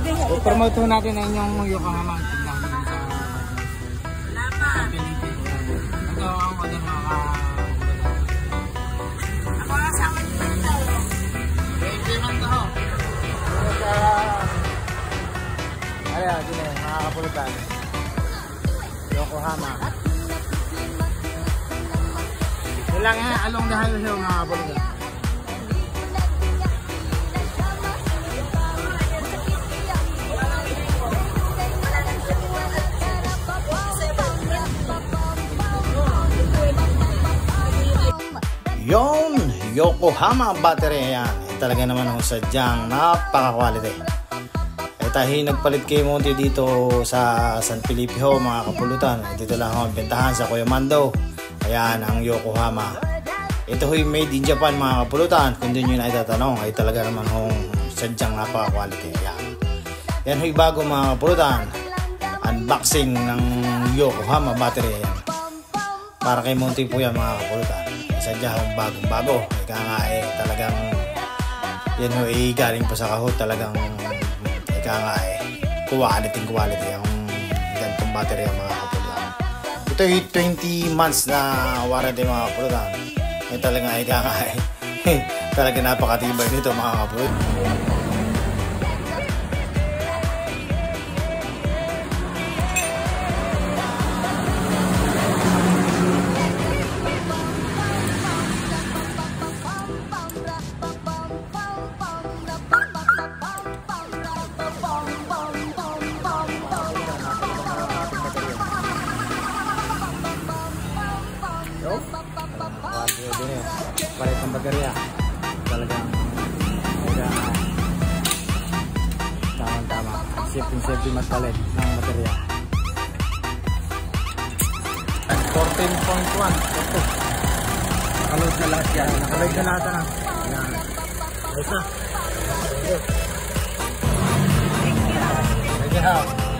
I-promote ho natin na inyong Yokohama. Sa Pilipinas. Ito ang walang mga... Ako nga sa akin po ito. 20 man to ho. Ayan, dito mga kapulutan. Yokohama. Ilang nga, along the highway ho mga kapulutan. Yon, Yokohama battery yan. Talaga naman ang sadyang napaka-quality. Tayo nagpalit kay Monty dito sa San Felipe ho mga kapulutan. Dito lang ho ang bentahan sa Kuya Mando. Ayan ang Yokohama. Ito ho'y made in Japan mga kapulutan. Kung din nyo na itatanong ay talaga naman ho sadyang napaka-quality. Ayan. Yan ho'y bago mga kapulutan. Unboxing ng Yokohama battery yan. Para kay Monty po yan mga kapulutan. Sadya hong bagong-bago. Ika nga talagang yan ho galing pa sa kahot. Talagang ika nga quality ang gantong battery ang mga kapulutan. Ito yung 20 months na warranty mga kapulutan. Talagang ika nga talagang napakatibay nito mga kapulutan. Palit ng baterya. Talagang tama-tama. Safety mas palit ng baterya. 14.1. Nakaload na lahat yan. Nakaload na lahat na. Ayan. Ayos na. Thank you.